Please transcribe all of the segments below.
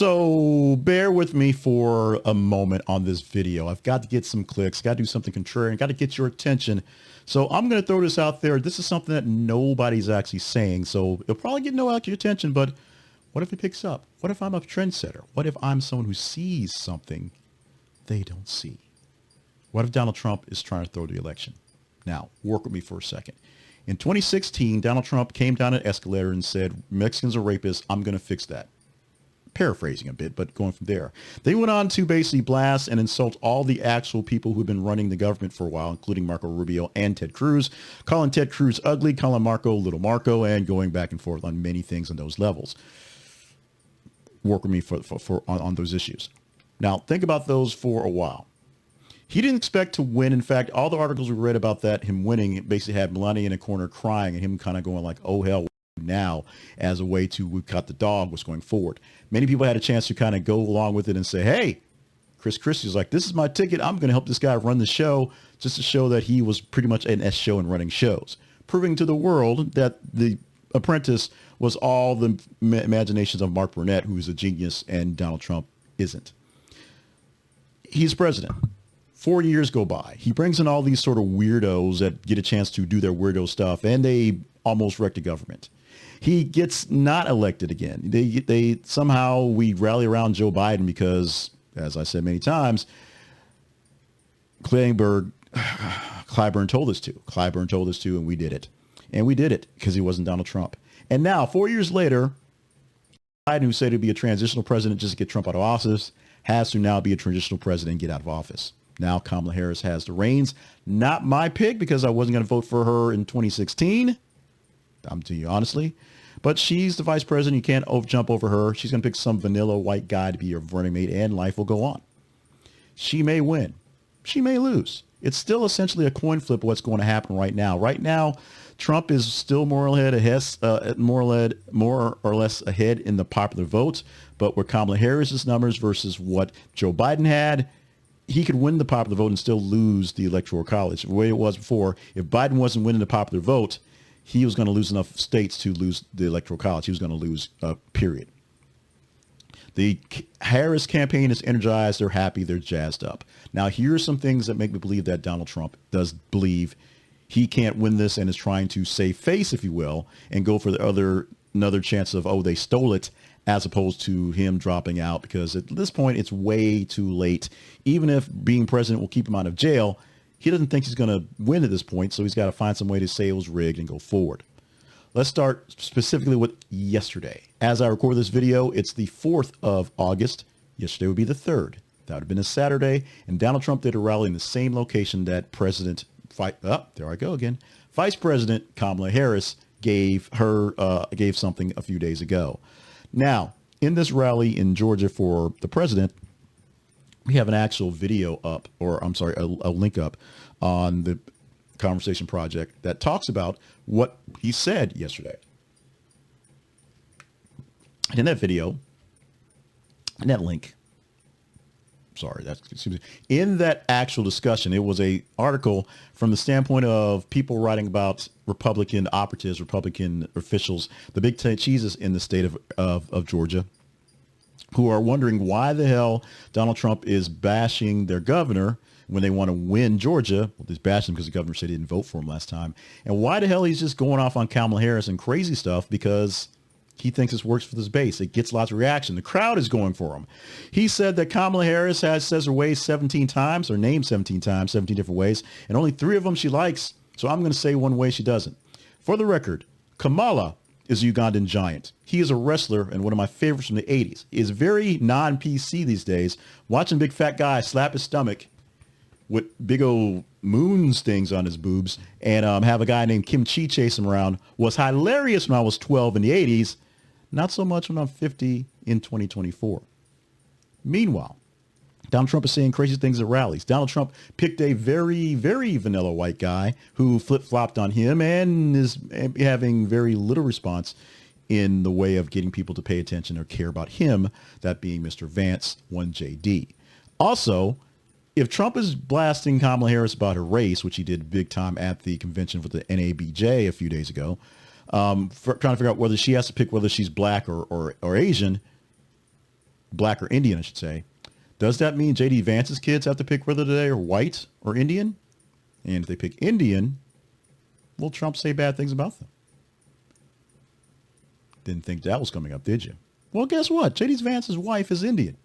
So bear with me for a moment on this video. I've got to get some clicks, got to do something contrarian, got to get your attention. So I'm going to throw this out there. This is something that nobody's actually saying. So it'll probably get no actual attention, but what if it picks up? What if I'm a trendsetter? What if I'm someone who sees something they don't see? What if Donald Trump is trying to throw the election? Now, work with me for a second. In 2016, Donald Trump came down an escalator and said, Mexicans are rapists. I'm going to fix that. Paraphrasing a bit, but going from there. They went on to basically blast and insult all the actual people who've been running the government for a while, including Marco Rubio and Ted Cruz, calling Ted Cruz ugly, calling Marco little Marco, and going back and forth on many things on those levels. Work with me on those issues. Now, think about those for a while. He didn't expect to win. In fact, all the articles we read about that, him winning, basically had Melania in a corner crying and him kind of going like, oh, hell, now, as a way to we cut the dog was going forward. Many people had a chance to kind of go along with it and say, hey, Chris Christie's like, this is my ticket. I'm going to help this guy run the show, just to show that he was pretty much an S show in running shows, proving to the world that The Apprentice was all the imaginations of Mark Burnett, who's a genius, and Donald Trump isn't. He's president. 4 years go by. He brings in all these sort of weirdos that get a chance to do their weirdo stuff, and they almost wreck the government. He gets not elected again. They somehow we rally around Joe Biden because, as I said many times, Clyburn told us to. Clyburn told us to, and we did it. And we did it because he wasn't Donald Trump. And now, 4 years later, Biden, who said he'd be a transitional president just to get Trump out of office, has to now be a transitional president and get out of office. Now Kamala Harris has the reins. Not my pick because I wasn't going to vote for her in 2016. I'm telling you honestly. But she's the vice president. You can't jump over her. She's going to pick some vanilla white guy to be your running mate, and life will go on. She may win. She may lose. It's still essentially a coin flip of what's going to happen right now. Right now, Trump is still more or less ahead in the popular vote. But with Kamala Harris's numbers versus what Joe Biden had, he could win the popular vote and still lose the electoral college. The way it was before, if Biden wasn't winning the popular vote, he was going to lose enough states to lose the electoral college. He was going to lose, period. The Harris campaign is energized. They're happy. They're jazzed up. Now, here are some things that make me believe that Donald Trump does believe he can't win this and is trying to save face, if you will, and go for another chance of, oh, they stole it, as opposed to him dropping out, because at this point, it's way too late. Even if being president will keep him out of jail, he doesn't think he's going to win at this point, so he's got to find some way to say it was rigged and go forward. Let's start specifically with yesterday. As I record this video, it's the 4th of August. Yesterday would be the 3rd. That would have been a Saturday, and Donald Trump did a rally in the same location that Vice President Kamala Harris gave something a few days ago. Now, in this rally in Georgia for the president, we have an actual video up, a link up on the Conversation Project that talks about what he said yesterday. And in that video, in that link, in that actual discussion, it was a article from the standpoint of people writing about Republican operatives, Republican officials, the big cheeses in the state of Georgia, who are wondering why the hell Donald Trump is bashing their governor when they want to win Georgia. Well, he's bashing him because the governor said he didn't vote for him last time. And why the hell he's just going off on Kamala Harris and crazy stuff because he thinks this works for this base. It gets lots of reaction. The crowd is going for him. He said that Kamala Harris says her ways 17 times, or named 17 times, 17 different ways, and only 3 of them she likes. So I'm going to say one way she doesn't. For the record, Kamala is a Ugandan giant. He is a wrestler and one of my favorites from the 80s. He is very non-PC these days. Watching big fat guy slap his stomach with big old moon stings on his boobs and have a guy named Kim Chi chase him around was hilarious when I was 12 in the 80s. Not so much when I'm 50 in 2024. Meanwhile, Donald Trump is saying crazy things at rallies. Donald Trump picked a very, very vanilla white guy who flip-flopped on him and is having very little response in the way of getting people to pay attention or care about him, that being Mr. Vance, 1JD. Also, if Trump is blasting Kamala Harris about her race, which he did big time at the convention for the NABJ a few days ago, trying to figure out whether she has to pick whether she's black or Asian, black or Indian, I should say, does that mean J.D. Vance's kids have to pick whether they are white or Indian? And if they pick Indian, will Trump say bad things about them? Didn't think that was coming up, did you? Well, guess what? J.D. Vance's wife is Indian.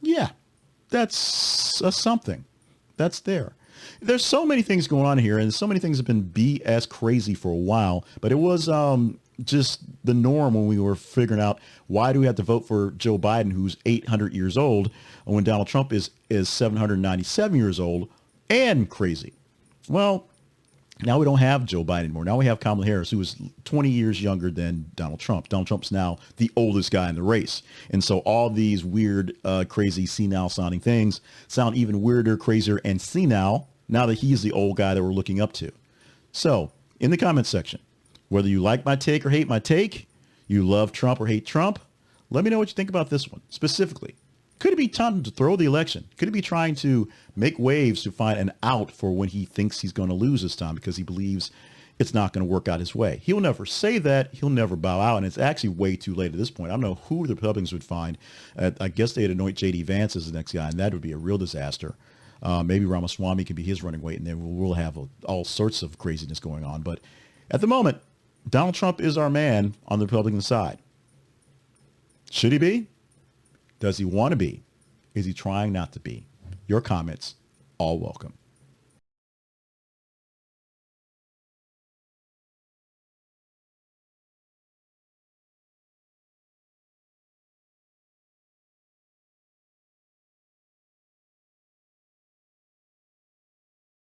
Yeah, that's something. That's there. There's so many things going on here, and so many things have been BS crazy for a while, but it was just the norm when we were figuring out why do we have to vote for Joe Biden, who's 800 years old, when Donald Trump is 797 years old and crazy. Well, now we don't have Joe Biden anymore. Now we have Kamala Harris, who is 20 years younger than Donald Trump. Donald Trump's now the oldest guy in the race. And so all these weird, crazy, senile sounding things sound even weirder, crazier, and senile now that he's the old guy that we're looking up to. So in the comments section, whether you like my take or hate my take, you love Trump or hate Trump, let me know what you think about this one specifically. Could it be time to throw the election? Could it be trying to make waves to find an out for when he thinks he's going to lose this time because he believes it's not going to work out his way? He'll never say that. He'll never bow out. And it's actually way too late at this point. I don't know who the Republicans would find. I guess they'd anoint J.D. Vance as the next guy, and that would be a real disaster. Maybe Ramaswamy could be his running mate, and then we'll have all sorts of craziness going on. But at the moment, Donald Trump is our man on the Republican side. Should he be? Does he want to be? Is he trying not to be? Your comments, all welcome.